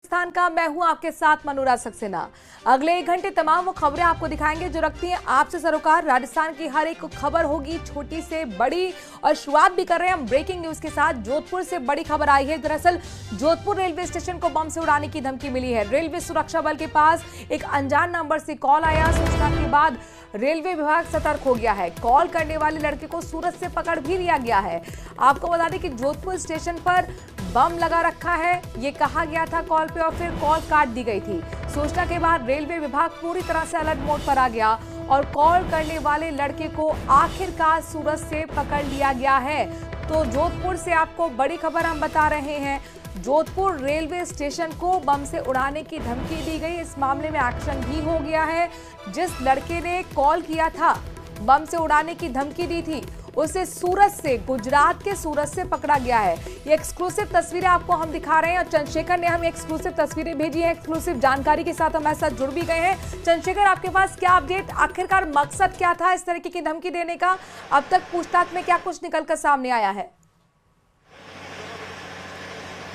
स्थान का मैं हूं आपके साथ मनोराज सक्सेना। अगले 1 घंटे तमाम वो खबरें आपको दिखाएंगे जो रखती हैं आपसे सरोकार। राजस्थान की हर एक खबर होगी छोटी से बड़ी, और शुरुआत भी कर रहे हैं हम ब्रेकिंग न्यूज के साथ। जोधपुर से बड़ी खबर आई है। दरअसल जोधपुर रेलवे स्टेशन को बम से उड़ाने की धमकी मिली है। रेलवे सुरक्षा बल के पास एक अनजान नंबर से कॉल आया। सूचना के बाद रेलवे विभाग सतर्क हो गया है। कॉल करने वाले लड़के को सूरत से पकड़ भी लिया गया है। आपको बता दें कि जोधपुर स्टेशन पर बम लगा रखा है, ये कहा गया था कॉल पे, और फिर कॉल काट दी गई थी। सूचना के बाद रेलवे विभाग पूरी तरह से अलर्ट मोड पर आ गया और कॉल करने वाले लड़के को आखिरकार सूरत से पकड़ लिया गया है। तो जोधपुर से आपको बड़ी खबर हम बता रहे हैं। जोधपुर रेलवे स्टेशन को बम से उड़ाने की धमकी दी गई। इस मामले में एक्शन भी हो गया है। जिस लड़के ने कॉल किया था, बम से उड़ाने की धमकी दी थी, उसे सूरत से, गुजरात के सूरत से पकड़ा गया है। ये एक्सक्लूसिव तस्वीरें आपको हम दिखा रहे हैं और चंद्रशेखर ने हमें एक्सक्लूसिव तस्वीरें भेजी है। एक्सक्लूसिव जानकारी के साथ हमारे साथ जुड़ भी गए हैं। चंद्रशेखर, आपके पास क्या अपडेट, आखिरकार मकसद क्या था इस तरीके की धमकी देने का? अब तक पूछताछ में क्या कुछ निकलकर सामने आया है?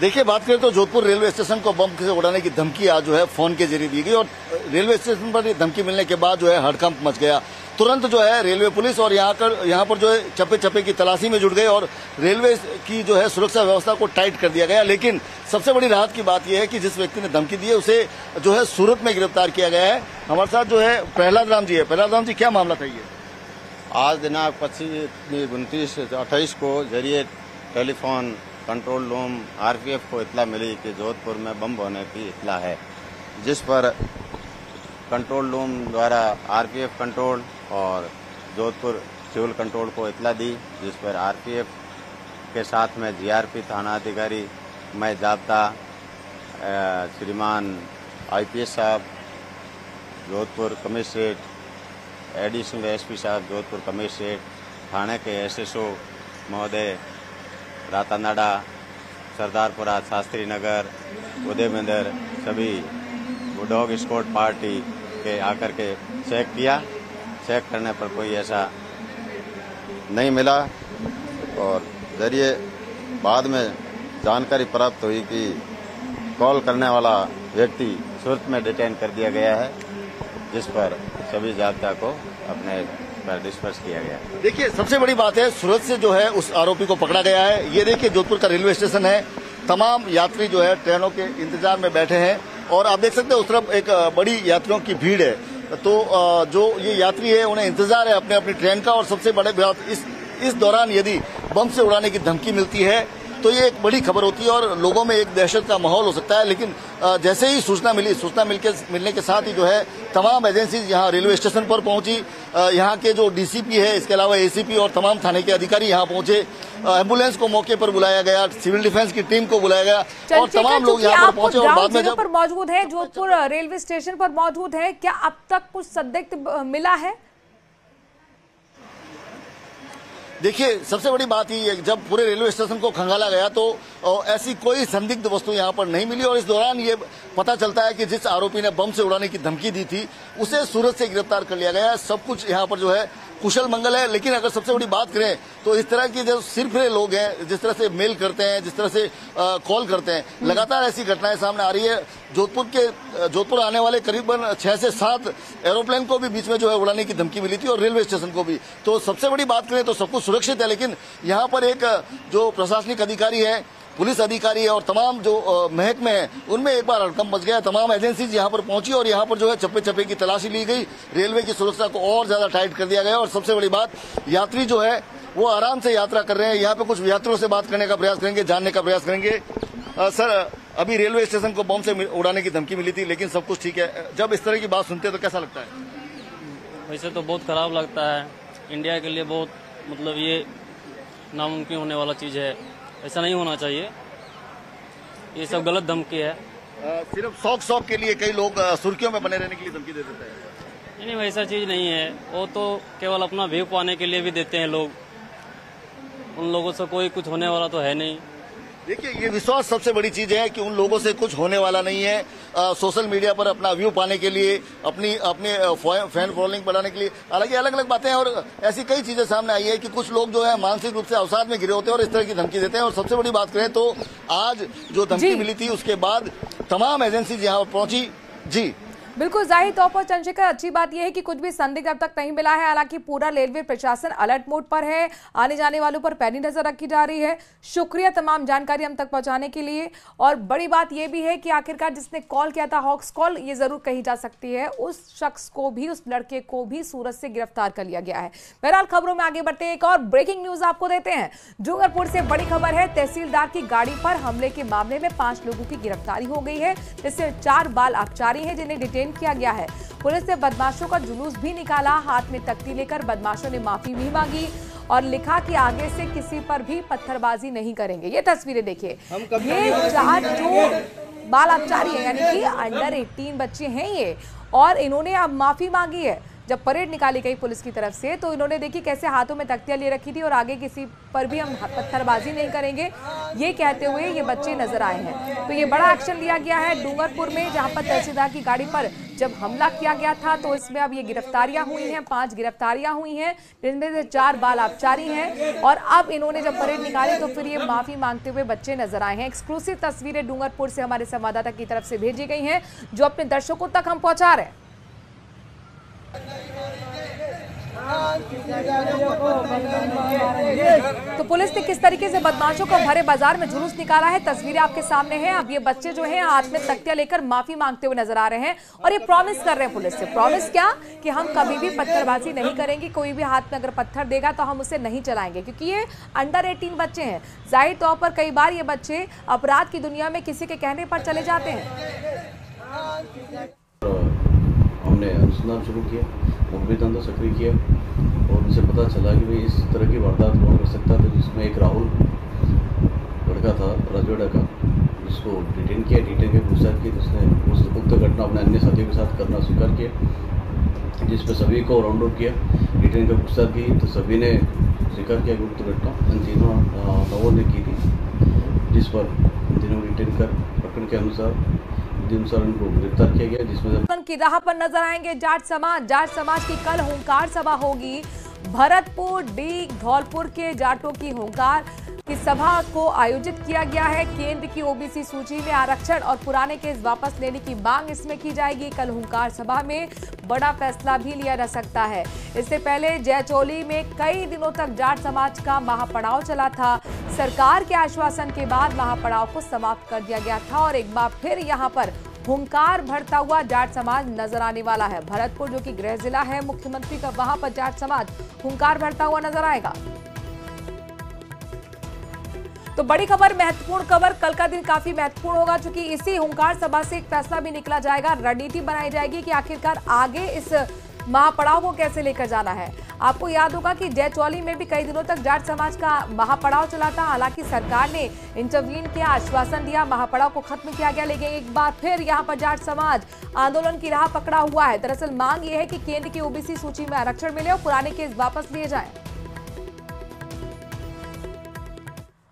देखिए, बात करें तो जोधपुर रेलवे स्टेशन को बम से उड़ाने की धमकी आज जो है फोन के जरिए दी गई, और रेलवे स्टेशन पर धमकी मिलने के बाद जो है हड़कंप मच गया। तुरंत जो है रेलवे पुलिस और यहाँ पर जो है चप्पे चप्पे की तलाशी में जुट गए और रेलवे की जो है सुरक्षा व्यवस्था को टाइट कर दिया गया। लेकिन सबसे बड़ी राहत की बात यह है कि जिस व्यक्ति ने धमकी दी है उसे जो है सूरत में गिरफ्तार किया गया है। हमारे साथ जो है प्रहलाद राम जी है। प्रहलाद राम जी, क्या मामला था ये? आज दिनांक 25-29-28 को जरिए टेलीफोन कंट्रोल रूम आरपीएफ को इत्तला मिली कि जोधपुर में बम होने की इत्तला है, जिस पर कंट्रोल रूम द्वारा आरपीएफ कंट्रोल और जोधपुर सिविल कंट्रोल को इत्तला दी, जिस पर आरपीएफ के साथ में जीआरपी थाना अधिकारी मैं जाब्ता श्रीमान आईपीएस साहब जोधपुर कमिश्नरेट, एडिशनल एसपी साहब जोधपुर कमिश्नरेट, थाने के एसएसओ महोदय रातानाडा, सरदारपुरा, शास्त्री नगर, उदयमेंदर, सभी डॉग स्क्वाड पार्टी के आकर के चेक किया। चेक करने पर कोई ऐसा नहीं मिला और जरिए बाद में जानकारी प्राप्त हुई कि कॉल करने वाला व्यक्ति सूरत में डिटेन कर दिया गया है, जिस पर सभी जाब्ता को अपने पर डिस्पर्स किया गया। देखिए, सबसे बड़ी बात है सूरत से जो है उस आरोपी को पकड़ा गया है। ये देखिए जोधपुर का रेलवे स्टेशन है। तमाम यात्री जो है ट्रेनों के इंतजार में बैठे हैं और आप देख सकते हैं उस तरफ एक बड़ी यात्रियों की भीड़ है। तो जो ये यात्री है उन्हें इंतजार है अपने अपनी ट्रेन का। और सबसे बड़ी बात, इस दौरान यदि बम से उड़ाने की धमकी मिलती है तो ये एक बड़ी खबर होती है और लोगों में एक दहशत का माहौल हो सकता है। लेकिन जैसे ही सूचना मिलने के साथ ही जो है तमाम एजेंसीज यहाँ रेलवे स्टेशन पर पहुंची। यहाँ के जो डीसीपी है, इसके अलावा एसीपी और तमाम थाने के अधिकारी यहाँ पहुंचे। एम्बुलेंस को मौके पर बुलाया गया, सिविल डिफेंस की टीम को बुलाया गया और तमाम लोग यहाँ पर पहुंचे। और बाद में जब मौजूद है, जोधपुर रेलवे स्टेशन पर मौजूद है, क्या अब तक कुछ संदिग्ध मिला है? देखिए, सबसे बड़ी बात ये है, जब पूरे रेलवे स्टेशन को खंगाला गया तो ऐसी कोई संदिग्ध वस्तु यहाँ पर नहीं मिली। और इस दौरान ये पता चलता है कि जिस आरोपी ने बम से उड़ाने की धमकी दी थी उसे सूरत से गिरफ्तार कर लिया गया। सब कुछ यहाँ पर जो है कुशल मंगल है। लेकिन अगर सबसे बड़ी बात करें तो इस तरह के जो सिरफिरे लोग हैं, जिस तरह से मेल करते हैं, जिस तरह से कॉल करते हैं, लगातार ऐसी घटनाएं सामने आ रही है। जोधपुर आने वाले करीबन 6 से 7 एरोप्लेन को भी बीच में जो है उड़ाने की धमकी मिली थी और रेलवे स्टेशन को भी। तो सबसे बड़ी बात करें तो सब कुछ सुरक्षित है। लेकिन यहाँ पर एक जो प्रशासनिक अधिकारी है, पुलिस अधिकारी है और तमाम जो महकमे हैं, उनमें एक बार हड़कंप मच गया। तमाम एजेंसीज यहाँ पर पहुंची और यहाँ पर जो है चप्पे चप्पे की तलाशी ली गई। रेलवे की सुरक्षा को और ज्यादा टाइट कर दिया गया। और सबसे बड़ी बात, यात्री जो है वो आराम से यात्रा कर रहे हैं। यहाँ पे कुछ यात्रियों से बात करने का प्रयास करेंगे, जानने का प्रयास करेंगे। सर, अभी रेलवे स्टेशन को बम से उड़ाने की धमकी मिली थी, लेकिन सब कुछ ठीक है। जब इस तरह की बात सुनते हैं तो कैसा लगता है? वैसे तो बहुत खराब लगता है। इंडिया के लिए बहुत मतलब ये नामुमकिन होने वाला चीज है। ऐसा नहीं होना चाहिए। ये सब गलत धमकी है। सिर्फ शौक के लिए कई लोग सुर्खियों में बने रहने के लिए धमकी दे देते हैं। नहीं, वैसा चीज नहीं है। वो तो केवल अपना व्यू पाने के लिए भी देते हैं लोग। उन लोगों से कोई कुछ होने वाला तो है नहीं। देखिए, ये विश्वास सबसे बड़ी चीज है कि उन लोगों से कुछ होने वाला नहीं है। सोशल मीडिया पर अपना व्यू पाने के लिए, अपने फैन फॉलोइंग बढ़ाने के लिए, हालांकि अलग अलग बातें हैं और ऐसी कई चीजें सामने आई है कि कुछ लोग जो है मानसिक रूप से अवसाद में गिरे होते हैं और इस तरह की धमकी देते हैं। और सबसे बड़ी बात करें तो आज जो धमकी मिली थी उसके बाद तमाम एजेंसी यहाँ पहुंची। जी बिल्कुल, जाहिर तौर पर चंद्रशेखर, अच्छी बात यह है कि कुछ भी संदिग्ध अब तक नहीं मिला है। हालांकि पूरा रेलवे प्रशासन अलर्ट मोड पर है, आने जाने वालों पर पैनी नजर रखी जा रही है। शुक्रिया तमाम जानकारी हम तक पहुंचाने के लिए। और बड़ी बात यह भी है कि आखिरकार जिसने कॉल किया था, हॉक्स कॉल ये जरूर कही जा सकती है, उस शख्स को भी, उस लड़के को भी सूरत से गिरफ्तार कर लिया गया है। बहरहाल खबरों में आगे बढ़ते हैं, एक और ब्रेकिंग न्यूज आपको देते हैं। डूंगरपुर से बड़ी खबर है, तहसीलदार की गाड़ी पर हमले के मामले में 5 लोगों की गिरफ्तारी हो गई है, जिससे 4 बाल अपचारी हैं जिन्हें डिटेन किया गया है। पुलिस ने बदमाशों का जुलूस भी निकाला, हाथ में तख्ती लेकर बदमाशों ने माफी भी मांगी और लिखा कि आगे से किसी पर भी पत्थरबाजी नहीं करेंगे। ये तस्वीरें देखिए, ये 4 जो बाल अपचारी है यानी कि अंडर 18 बच्चे हैं ये, और इन्होंने अब माफी मांगी है। जब परेड निकाली गई पुलिस की तरफ से तो इन्होंने देखी कैसे हाथों में तख्तियां ले रखी थी और आगे किसी पर भी हम पत्थरबाजी नहीं करेंगे, ये कहते हुए ये बच्चे नजर आए हैं। तो ये बड़ा एक्शन लिया गया है डूंगरपुर में, जहां पर तहसीलदार की गाड़ी पर जब हमला किया गया था तो इसमें अब ये गिरफ्तारियां हुई हैं, 5 गिरफ्तारियां हुई हैं, जिनमें से 4 बाल अपचारी हैं। और अब इन्होंने जब परेड निकाली तो फिर ये माफी मांगते हुए बच्चे नजर आए हैं। एक्सक्लूसिव तस्वीरें डूंगरपुर से हमारे संवाददाता की तरफ से भेजी गई हैं, जो अपने दर्शकों तक हम पहुंचा रहे हैं। तो पुलिस ने किस तरीके से बदमाशों को भरे बाजार में जुलूस निकाला है, तस्वीरें आपके सामने हैं। अब ये बच्चे जो हैं हाथ में तख्तियां लेकर माफी मांगते हुए नजर आ रहे हैं और ये प्रॉमिस कर रहे हैं पुलिस से। प्रॉमिस क्या कि हम कभी भी पत्थरबाजी नहीं करेंगे, कोई भी हाथ में अगर पत्थर देगा तो हम उसे नहीं चलाएंगे, क्योंकि ये अंडर 18 बच्चे हैं। जाहिर तौर पर कई बार ये बच्चे अपराध की दुनिया में किसी के कहने पर चले जाते हैं। हमने अनुसंधान शुरू किया, मुखबिर धंधा सक्रिय किया और उनसे पता चला कि भाई इस तरह की वारदात कौन कर सकता था, जिसमें एक राहुल लड़का था राजवाड़ा का, जिसको डिटेन किया। डिटेन के पूछताछ की, जिसने उस उक्त घटना अपने अन्य साथियों के साथ करना स्वीकार किया, जिस पर सभी को राउंड आउट किया। डिटेन का पूछताछ की तो सभी ने स्वीकार किया कि उक्त घटना इन तीनों राहुल ने की थी, जिस पर तीनों डिटेन कर प्रकरण के अनुसार उनको गिरफ्तार किया गया। जिसमें की राह पर नजर आएंगे जाट समाज की कल हुंकार सभा होगी। भरतपुर, डीग, धौलपुर के जाटों की हुंकार की सभा को आयोजित किया गया है। केंद्र की ओबीसी सूची में आरक्षण और पुराने केस वापस लेने की मांग इसमें की जाएगी। कल हुंकार सभा में बड़ा फैसला भी लिया जा सकता है। इससे पहले जयचौली में कई दिनों तक जाट समाज का महापड़ाव चला था। सरकार के आश्वासन के बाद महापड़ाव को समाप्त कर दिया गया था और एक बार फिर यहां पर हुंकार भरता हुआ जाट समाज नजर आने वाला है। भरतपुर जो कि गृह जिला है मुख्यमंत्री का, वहां पर जाट समाज हुंकार भरता हुआ नजर आएगा। तो बड़ी खबर, महत्वपूर्ण खबर, कल का दिन काफी महत्वपूर्ण होगा, क्योंकि इसी हुंकार सभा से एक फैसला भी निकला जाएगा। रणनीति बनाई जाएगी कि आखिरकार आगे इस महापड़ाव को कैसे लेकर जाना है। आपको याद होगा कि जयचौली में भी कई दिनों तक जाट समाज का महापड़ाव चला था। हालांकि सरकार ने इंटरवीन किया, आश्वासन दिया, महापड़ाव को खत्म किया गया, लेकिन एक बार फिर यहां पर जाट समाज आंदोलन की राह पकड़ा हुआ है। दरअसल मांग यह है कि केंद्र की ओबीसी सूची में आरक्षण मिले और पुराने केस वापस लिए जाएं।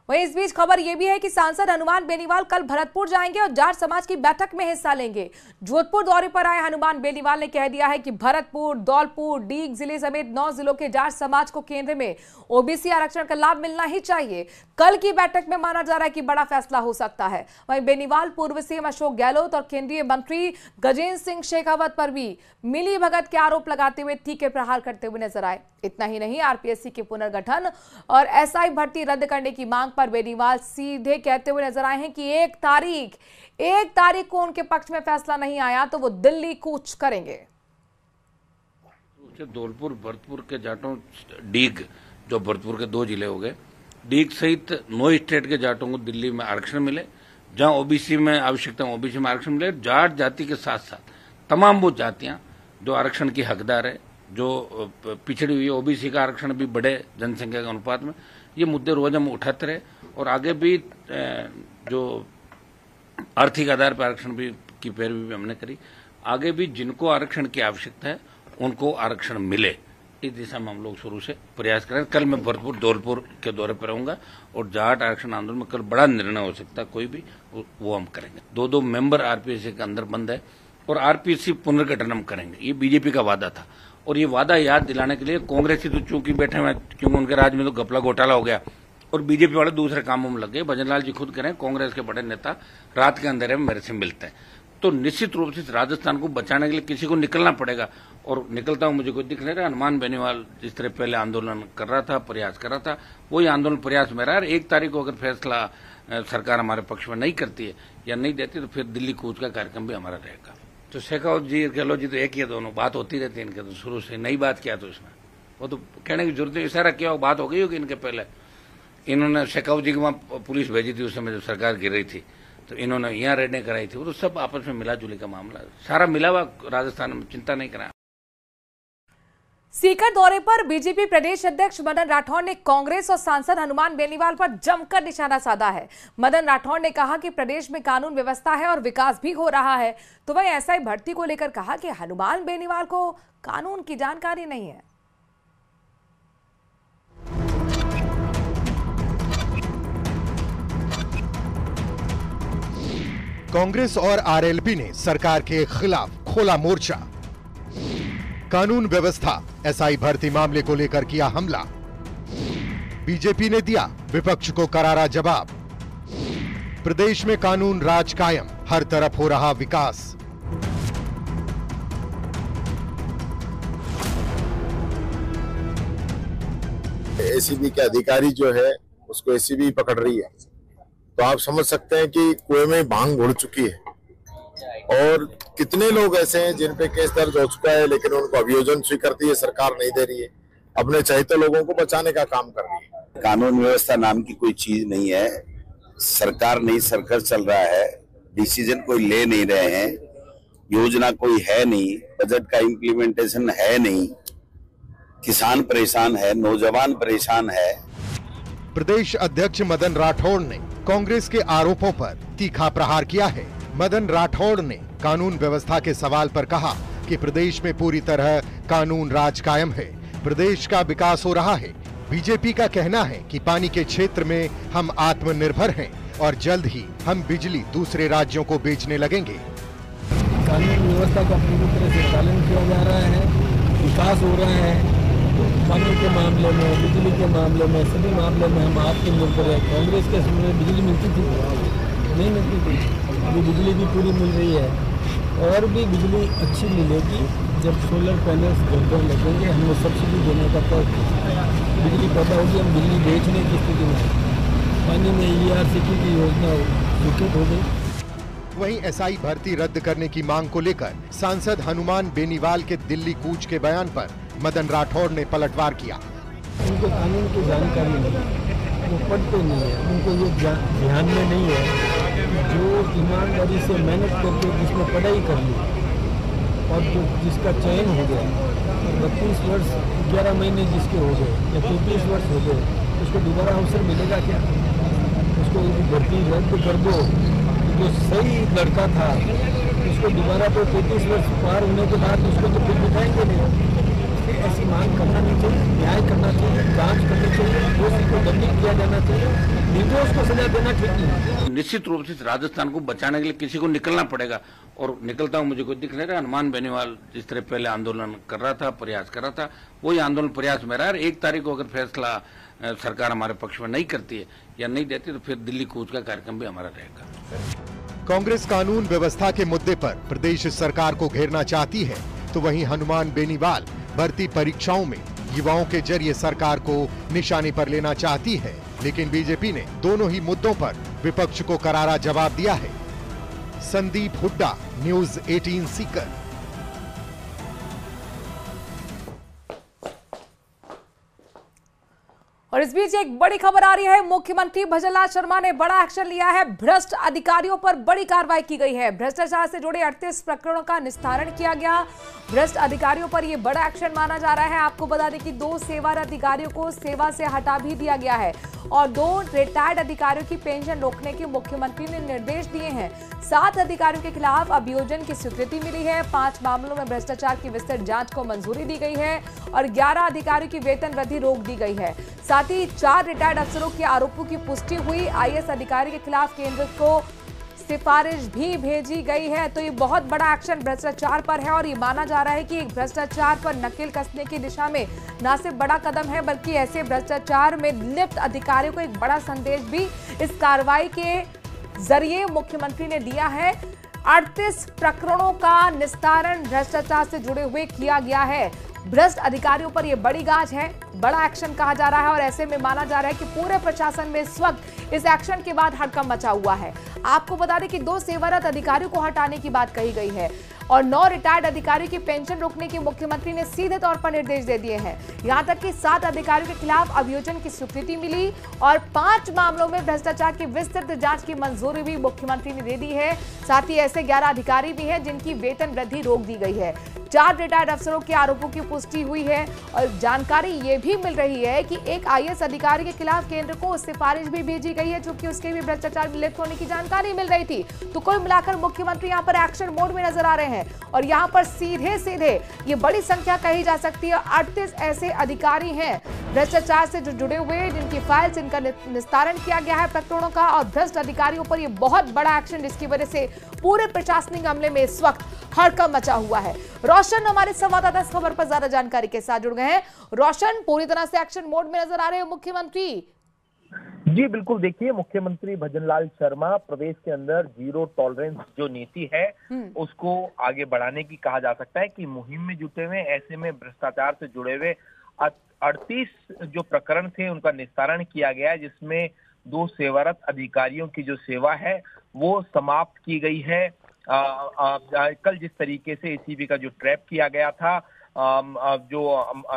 वहीं इस बीच खबर यह भी है कि सांसद हनुमान बेनीवाल कल भरतपुर जाएंगे और जाट समाज की बैठक में हिस्सा लेंगे। जोधपुर दौरे पर आए हनुमान बेनीवाल ने कह दिया है कि भरतपुर, धौलपुर, डीग जिले समेत 9 जिलों के जाट समाज को केंद्र में ओबीसी आरक्षण का लाभ मिलना ही चाहिए। कल की बैठक में माना जा रहा है कि बड़ा फैसला हो सकता है। वहीं बेनीवाल पूर्व सीएम अशोक गहलोत और केंद्रीय मंत्री गजेंद्र सिंह शेखावत पर भी मिली भगत के आरोप लगाते हुए तीखे प्रहार करते हुए नजर आए। इतना ही नहीं, आरपीएससी के पुनर्गठन और एसआई भर्ती रद्द करने की मांग पर बेनीवाल सीधे कहते हुए नजर आए हैं कि एक तारीख को उनके पक्ष में फैसला नहीं आया तो वो दिल्ली कूच करेंगे। धौलपुर, भरतपुर के जाटों, डीग जो भरतपुर के 2 जिले हो गए, डीग सहित 9 स्टेट के जाटों को दिल्ली में आरक्षण मिले। जहां ओबीसी में आवश्यकता है ओबीसी में आरक्षण मिले। जाट जाति के साथ साथ तमाम वो जातियां जो आरक्षण की हकदार है, जो पिछड़ी हुई है, ओबीसी का आरक्षण भी बढ़े जनसंख्या के अनुपात में। ये मुद्दे रोज हम उठाते रहे और आगे भी जो आर्थिक आधार पर आरक्षण भी की पैरवी भी हमने करी। आगे भी जिनको आरक्षण की आवश्यकता है उनको आरक्षण मिले, इस दिशा में हम लोग शुरू से प्रयास करें। कल मैं भरतपुर धौलपुर के दौरे पर रहूंगा और जाट आरक्षण आंदोलन में कल बड़ा निर्णय हो सकता है, कोई भी वो हम करेंगे। 2 मेंबर आरपीसी के अंदर बंद है और आरपीसी पुनर्गठन हम करेंगे। ये बीजेपी का वादा था और ये वादा याद दिलाने के लिए कांग्रेस ही तो चूंकि बैठे हुए, क्योंकि उनके राज में तो घपला घोटाला हो गया और बीजेपी वाले दूसरे कामों में लग गए। भजन लाल जी खुद करें, कांग्रेस के बड़े नेता रात के अंधेरे में मेरे से मिलते हैं। तो निश्चित रूप से राजस्थान को बचाने के लिए किसी को निकलना पड़ेगा और निकलता हूं मुझे कोई दिख नहीं रहा। हनुमान बेनीवाल जिस तरह पहले आंदोलन कर रहा था, प्रयास कर रहा था, वही आंदोलन प्रयास में रहा है। 1 तारीख को अगर फैसला सरकार हमारे पक्ष में नहीं करती है या नहीं देती तो फिर दिल्ली कूच का कार्यक्रम भी हमारा रहेगा। तो शेखावत जी गहलोत जी तो एक ही है, दोनों बात होती रहती है इनके, तो शुरू से नई बात किया तो इसमें वो तो कहने की जरूरत है, इशारा किया बात हो गई होगी इनके पहले। इन्होंने शेखावत जी को वहां पुलिस भेजी थी उस समय जब सरकार गिर रही थी, तो इन्होंने यहाँ रेडें कराई थी। वो तो सब आपस में मिला जुली का मामला, सारा मिला हुआ राजस्थान में, चिंता नहीं करा। सीकर दौरे पर बीजेपी प्रदेश अध्यक्ष मदन राठौड़ ने कांग्रेस और सांसद हनुमान बेनीवाल पर जमकर निशाना साधा है। मदन राठौड़ ने कहा कि प्रदेश में कानून व्यवस्था है और विकास भी हो रहा है, तो वहीं एसआई भर्ती को लेकर कहा कि हनुमान बेनीवाल को कानून की जानकारी नहीं है। कांग्रेस और आरएलपी ने सरकार के खिलाफ खोला मोर्चा। कानून व्यवस्था, एसआई भर्ती मामले को लेकर किया हमला। बीजेपी ने दिया विपक्ष को करारा जवाब। प्रदेश में कानून राज कायम, हर तरफ हो रहा विकास। एसीबी के अधिकारी जो है उसको एसीबी पकड़ रही है, तो आप समझ सकते हैं कि कुएं में भांग घुल चुकी है। और कितने लोग ऐसे हैं जिन पे केस दर्ज हो चुका है लेकिन उनको अभियोजन स्वीकृति है सरकार नहीं दे रही है, अपने चहेते लोगों को बचाने का काम कर रही है। कानून व्यवस्था नाम की कोई चीज नहीं है। सरकार नहीं, सर्कल चल रहा है, डिसीजन कोई ले नहीं रहे हैं, योजना कोई है नहीं, बजट का इम्प्लीमेंटेशन है नहीं, किसान परेशान है, नौजवान परेशान है। प्रदेश अध्यक्ष मदन राठौड़ ने कांग्रेस के आरोपों पर तीखा प्रहार किया है। मदन राठौड़ ने कानून व्यवस्था के सवाल पर कहा कि प्रदेश में पूरी तरह कानून राज कायम है, प्रदेश का विकास हो रहा है। बीजेपी का कहना है कि पानी के क्षेत्र में हम आत्मनिर्भर हैं और जल्द ही हम बिजली दूसरे राज्यों को बेचने लगेंगे। कानून व्यवस्था का पूरी तरह से पालन किया जा रहा है, विकास हो रहा है। पानी के मामले में, बिजली के मामले में, सभी मामले में हम आत्मनिर्भर है। कांग्रेस के समय में बिजली मिलती थी, नहीं मिलती थी, अभी बिजली भी पूरी मिल रही है और भी बिजली अच्छी मिलेगी जब सोलर पैनल्स घर पर लगेंगे। हमें सब्सिडी देने का तय बिजली पैदा होगी, हम बिजली बेचने की स्थिति में। पानी में ERCP की योजना स्वीकृत हो गई। वहीं एसआई भर्ती रद्द करने की मांग को लेकर सांसद हनुमान बेनीवाल के दिल्ली कूच के बयान पर मदन राठौड़ ने पलटवार किया। उनको कानून की जानकारी नहीं है, वो पढ़ते नहीं है, उनको ये ध्यान में नहीं है जो ईमानदारी से मेहनत करके जिसने पढ़ाई कर ली और जो जिसका चयन हो गया और 32 वर्ष 11 महीने जिसके हो गए या 33 वर्ष हो गए, उसको दोबारा अवसर मिलेगा क्या? उसको भर्ती रद्द कर दो। जो सही लड़का था उसको दोबारा तो 33 वर्ष पार होने के बाद उसको तो फिर बिठाएंगे नहीं। ऐसी मांग करना नहीं चाहिए, न्याय करना चाहिए, जांच करनी चाहिए, दोषी को दंडित किया जाना चाहिए, निर्दोष को सजा देना ठीक नहीं। निश्चित रूप से राजस्थान को बचाने के लिए किसी को निकलना पड़ेगा और निकलता हूं मुझे कोई दिख नहीं रहा। हनुमान बेनीवाल जिस तरह पहले आंदोलन कर रहा था, प्रयास कर रहा था, वही आंदोलन प्रयास में रहा है। 1 तारीख को अगर फैसला सरकार हमारे पक्ष में नहीं करती है या नहीं देती तो फिर दिल्ली कूच का कार्यक्रम भी हमारा रहेगा। कांग्रेस कानून व्यवस्था के मुद्दे पर प्रदेश सरकार को घेरना चाहती है, तो वहीं हनुमान बेनीवाल भर्ती परीक्षाओं में युवाओं के जरिए सरकार को निशाने पर लेना चाहती है। लेकिन बीजेपी ने दोनों ही मुद्दों पर विपक्ष को करारा जवाब दिया है। संदीप हुड्डा, न्यूज़ 18 सीकर। और और इस बीच एक बड़ी खबर आ रही है। मुख्यमंत्री भजनलाल शर्मा ने बड़ा एक्शन लिया है। भ्रष्ट अधिकारियों पर बड़ी कार्रवाई की गई है। भ्रष्टाचार से जुड़े 38 प्रकरणों का निस्तारण किया गया। भ्रष्ट अधिकारियों पर यह बड़ा एक्शन माना जा रहा है। आपको बता दें कि 2 सेवारत अधिकारियों को सेवा से हटा भी दिया गया है और 2 रिटायर्ड अधिकारियों की पेंशन रोकने के मुख्यमंत्री ने निर्देश दिए हैं। 7 अधिकारियों के खिलाफ अभियोजन की स्वीकृति मिली है। 5 मामलों में भ्रष्टाचार की विस्तृत जांच को मंजूरी दी गई है और 11 अधिकारियों की वेतन वृद्धि रोक दी गई है। साथ ही 4 रिटायर्ड अफसरों के आरोपों की पुष्टि हुई। आईएएस अधिकारी के खिलाफ केंद्र को सिफारिश भी भेजी गई है। तो ये बहुत बड़ा एक्शन भ्रष्टाचार पर है और ये माना जा रहा है कि एक भ्रष्टाचार पर नकेल कसने की दिशा में न सिर्फ बड़ा कदम है बल्कि ऐसे भ्रष्टाचार में लिप्त अधिकारियों को एक बड़ा संदेश भी इस कार्रवाई के जरिए मुख्यमंत्री ने दिया है। 38 प्रकरणों का निस्तारण भ्रष्टाचार से जुड़े हुए किया गया है। भ्रष्ट अधिकारियों पर यह बड़ी गाज है, बड़ा एक्शन कहा जा रहा है और ऐसे में माना जा रहा है कि पूरे प्रशासन में इस वक्त इस एक्शन के बाद हड़कंप मचा हुआ है। आपको बता दें कि 2 सेवारत अधिकारियों को हटाने की बात कही गई है और 9 रिटायर्ड अधिकारियों की पेंशन रोकने की मुख्यमंत्री ने सीधे तौर पर निर्देश दे दिए हैं। यहां तक कि 7 अधिकारियों के खिलाफ अभियोजन की स्वीकृति मिली और 5 मामलों में भ्रष्टाचार की विस्तृत जांच की मंजूरी भी मुख्यमंत्री ने दे दी है। साथ ही ऐसे 11 अधिकारी भी हैं जिनकी वेतन वृद्धि रोक दी गई है। 4 रिटायर्ड अफसरों के आरोपों की पुष्टि हुई है और जानकारी ये भी मिल रही है कि एक आईएएस अधिकारी के खिलाफ केंद्र को सिफारिश भी भेजी गई है, चूंकि उसके भी भ्रष्टाचार में लिप्त होने की जानकारी मिल रही थी। तो कुल मिलाकर मुख्यमंत्री यहाँ पर एक्शन मोड में नजर आ रहे हैं और यहाँ पर सीधे ये बड़ी संख्या कही जा सकती है। 38 ऐसे अधिकारी हैं भ्रष्टाचार से जो जुड़े हुए, जिनकी फाइल्स, इनका निस्तारण किया गया है प्रकरणों का और भ्रष्ट अधिकारियों पर यह बहुत बड़ा एक्शन जिसकी वजह से पूरे प्रशासनिक अमले में इस वक्त हड़कंप मचा हुआ है। रोशन हमारे संवाददाता इस खबर पर ज्यादा जानकारी के साथ जुड़ गए हैं। रोशन, पूरी तरह से एक्शन मोड में नजर आ रहे हैं मुख्यमंत्री। जी बिल्कुल, देखिए मुख्यमंत्री भजनलाल शर्मा प्रदेश के अंदर जीरो टॉलरेंस जो नीति है उसको आगे बढ़ाने की कहा जा सकता है कि मुहिम में जुटे हुए। ऐसे में भ्रष्टाचार से जुड़े हुए 38 जो प्रकरण थे उनका निस्तारण किया गया है, जिसमें 2 सेवारत अधिकारियों की जो सेवा है वो समाप्त की गई है। कल जिस तरीके से एसीबी का जो ट्रैप किया गया था जो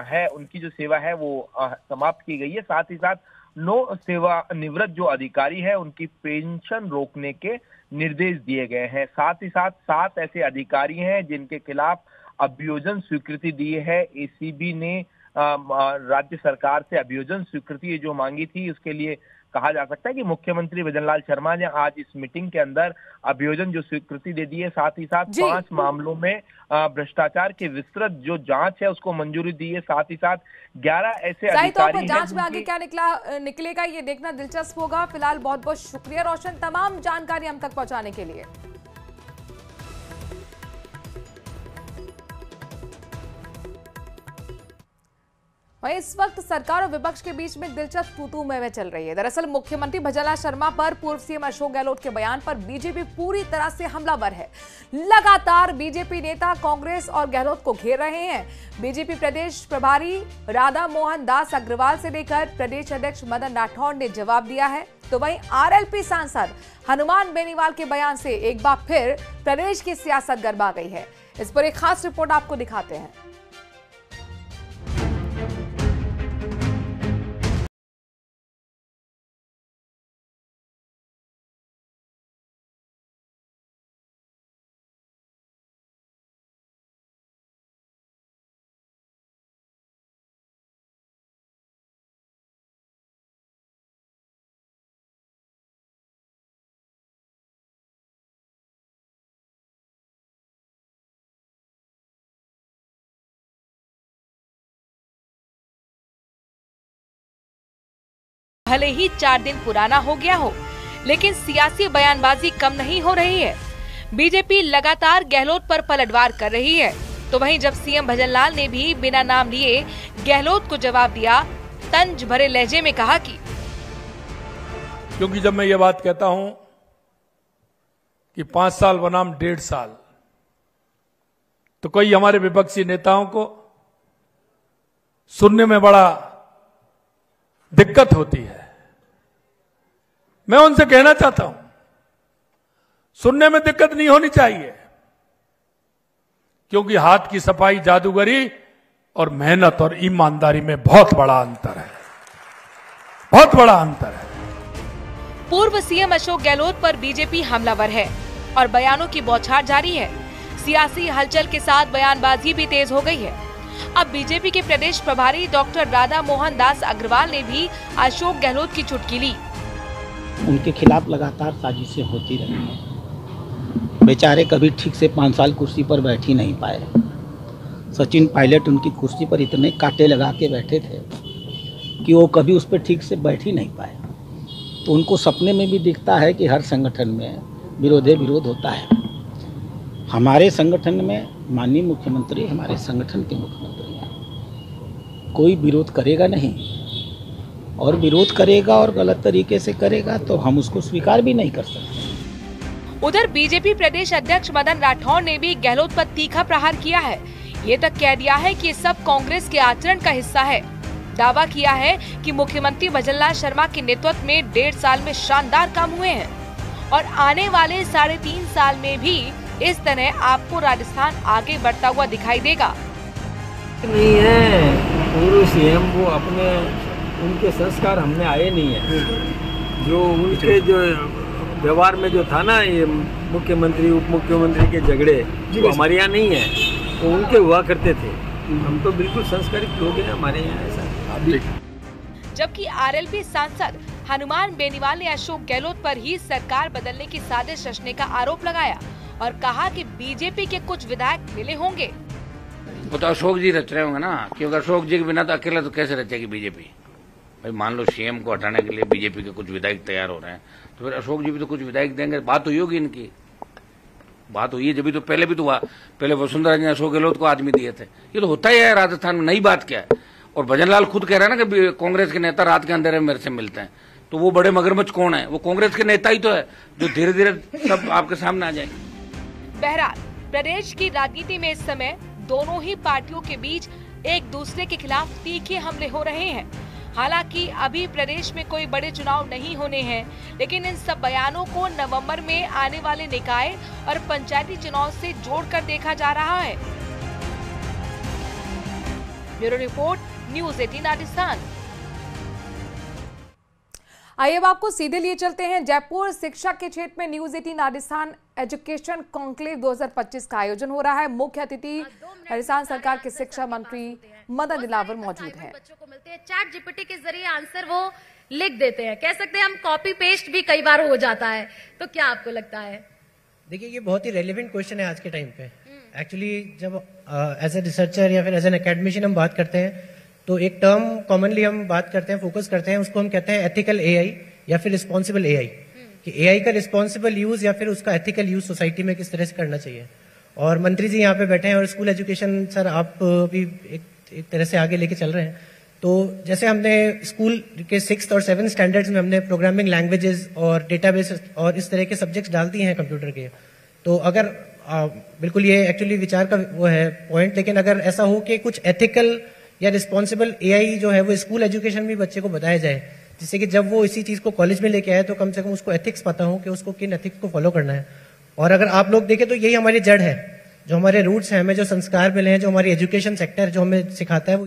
है उनकी जो सेवा है वो समाप्त की गई है। साथ ही साथ 9 सेवानिवृत्त जो अधिकारी है उनकी पेंशन रोकने के निर्देश दिए गए हैं। साथ ही साथ 7 ऐसे अधिकारी हैं जिनके खिलाफ अभियोजन स्वीकृति दी है। एसीबी ने राज्य सरकार से अभियोजन स्वीकृति जो मांगी थी उसके लिए कहा जा सकता है कि मुख्यमंत्री भजनलाल शर्मा ने आज इस मीटिंग के अंदर अभियोजन जो स्वीकृति दे दी है, साथ ही साथ 5 मामलों में भ्रष्टाचार की विस्तृत जो जांच है उसको मंजूरी दी है। साथ ही साथ 11 ऐसे अधिकारी जांच में आगे क्या निकलेगा ये देखना दिलचस्प होगा। फिलहाल बहुत बहुत शुक्रिया रोशन, तमाम जानकारी हम तक पहुंचाने के लिए। वहीं इस वक्त सरकार और विपक्ष के बीच में दिलचस्प तू-तू मैं चल रही है। दरअसल मुख्यमंत्री भजनलाल शर्मा पर पूर्व सीएम अशोक गहलोत के बयान पर बीजेपी पूरी तरह से हमलावर है। लगातार बीजेपी नेता कांग्रेस और गहलोत को घेर रहे हैं। बीजेपी प्रदेश प्रभारी राधा मोहन दास अग्रवाल से लेकर प्रदेश अध्यक्ष मदन राठौड़ ने जवाब दिया है। तो वहीं आरएलपी सांसद हनुमान बेनीवाल के बयान से एक बार फिर प्रदेश की सियासत गरमा गई है। इस पर एक खास रिपोर्ट आपको दिखाते हैं। भले ही 4 दिन पुराना हो गया हो, लेकिन सियासी बयानबाजी कम नहीं हो रही है। बीजेपी लगातार गहलोत पर पलटवार कर रही है। तो वहीं जब सीएम भजनलाल ने भी बिना नाम लिए गहलोत को जवाब दिया, तंज भरे लहजे में कहा कि क्योंकि जब मैं ये बात कहता हूं कि 5 साल बनाम 1.5 साल, तो कई हमारे विपक्षी नेताओं को सुनने में बड़ा दिक्कत होती है। मैं उनसे कहना चाहता हूं, सुनने में दिक्कत नहीं होनी चाहिए, क्योंकि हाथ की सफाई, जादूगरी और मेहनत और ईमानदारी में बहुत बड़ा अंतर है। बहुत बड़ा अंतर है। पूर्व सीएम अशोक गहलोत पर बीजेपी हमलावर है और बयानों की बौछार जारी है। सियासी हलचल के साथ बयानबाजी भी तेज हो गई है। अब बीजेपी के प्रदेश प्रभारी डॉक्टर राधा मोहन दास अग्रवाल ने भी अशोक गहलोत की चुटकी ली। उनके खिलाफ लगातार साजिशें होती रही हैं। बेचारे कभी ठीक से 5 साल कुर्सी पर बैठ ही नहीं पाए। सचिन पायलट उनकी कुर्सी पर इतने कांटे लगा के बैठे थे कि वो कभी उस पर ठीक से बैठ ही नहीं पाए। तो उनको सपने में भी दिखता है कि हर संगठन में विरोध होता है। हमारे संगठन में माननीय मुख्यमंत्री हमारे संगठन के मुख्यमंत्री हैं। कोई विरोध करेगा नहीं, और विरोध करेगा और गलत तरीके से करेगा तो हम उसको स्वीकार भी नहीं कर सकते। उधर बीजेपी प्रदेश अध्यक्ष मदन राठौड़ ने भी गहलोत पर तीखा प्रहार किया है। ये तक कह दिया है कि ये सब कांग्रेस के आचरण का हिस्सा है। दावा किया है कि मुख्यमंत्री भजनलाल शर्मा के नेतृत्व में 1.5 साल में शानदार काम हुए हैं और आने वाले 3.5 साल में भी इस तरह आपको राजस्थान आगे बढ़ता हुआ दिखाई देगा। नहीं है पूर्व सीएम वो अपने उनके संस्कार हमने आए नहीं है। जो उनके जो व्यवहार में जो था ना ये मुख्यमंत्री उप मुख्यमंत्री के झगड़े वो हमारे यहाँ नहीं है, वो उनके हुआ करते थे। हम तो बिल्कुल संस्कारित लोग हैं हमारे यहाँ ऐसा। जबकि आरएलपी सांसद हनुमान बेनीवाल ने अशोक गहलोत पर ही सरकार बदलने की साजिश रचने का आरोप लगाया और कहा कि बीजेपी के कुछ विधायक मिले होंगे। वो तो अशोक जी रच रहे होंगे ना, क्योंकि अशोक जी के बिना तो अकेला तो कैसे रचेगी बीजेपी। भाई मान लो सीएम को हटाने के लिए बीजेपी के कुछ विधायक तैयार हो रहे हैं, तो फिर अशोक जी भी तो कुछ विधायक देंगे। बात हुई होगी इनकी, बात हुई है जब भी, तो पहले भी तो हुआ। पहले वसुंधरा जी ने अशोक गहलोत को आदमी दिए थे। ये तो होता ही है राजस्थान में, नई बात क्या है। और भजनलाल खुद कह रहे हैं ना कि कांग्रेस के नेता रात के अंधेरे में मेरे से मिलते हैं, तो वो बड़े मगरमच्छ कौन है? वो कांग्रेस के नेता ही तो है जो धीरे धीरे सब आपके सामने आ जाएंगे। बहरहाल प्रदेश की राजनीति में इस समय दोनों ही पार्टियों के बीच एक दूसरे के खिलाफ तीखे हमले हो रहे हैं। हालांकि अभी प्रदेश में कोई बड़े चुनाव नहीं होने हैं, लेकिन इन सब बयानों को नवंबर में आने वाले निकाय और पंचायती चुनाव से जोड़कर देखा जा रहा है। Bureau report, news 18 Rajasthan. आइए अब आपको सीधे लिए चलते हैं जयपुर। शिक्षा के क्षेत्र में न्यूज़ 18 राजस्थान एजुकेशन कॉन्क्लेव 2025 का आयोजन हो रहा है। मुख्य अतिथि राजस्थान सरकार के शिक्षा मंत्री मदन दिलावर मौजूद हैं। बच्चों को मिलते हैं चैट जीपीटी के जरिए आंसर वो लिख देते हैं। कह सकते हैं हम कॉपी पेस्ट भी कई बार हो जाता है, तो क्या आपको लगता है? देखिए ये बहुत ही रेलेवेंट क्वेश्चन है आज के टाइम पे। एक्चुअली जब एज ए रिसर्चर या फिर एज एन एकेडमिशियन हम बात करते हैं तो एक टर्म कॉमनली हम बात करते हैं, फोकस करते हैं, उसको हम कहते हैं एथिकल एआई या फिर रिस्पॉन्सिबल एआई, कि एआई का रिस्पॉन्सिबल यूज या फिर उसका एथिकल यूज सोसाइटी में किस तरह से करना चाहिए। और मंत्री जी यहाँ पे बैठे हैं और स्कूल एजुकेशन सर आप भी एक तरह से आगे लेके चल रहे हैं। तो जैसे हमने स्कूल के 6th और 7th स्टैंडर्ड्स में हमने प्रोग्रामिंग लैंग्वेजेस और डेटाबेस और इस तरह के सब्जेक्ट्स डाल दिए हैं कंप्यूटर के। तो अगर बिल्कुल ये एक्चुअली विचार का वो है पॉइंट, लेकिन अगर ऐसा हो कि कुछ एथिकल या रिस्पॉन्सिबल एआई जो है वो स्कूल एजुकेशन में बच्चे को बताया जाए, जिससे कि जब वो इसी चीज को कॉलेज में लेके आए तो कम से कम उसको एथिक्स पता हो कि उसको किन एथिक्स को फॉलो करना है। और अगर आप लोग देखें तो यही हमारी जड़ है, जो हमारे रूट्स हैं, हमें जो संस्कार मिले हैं, जो हमारी एजुकेशन सेक्टर जो हमें सिखाता है वो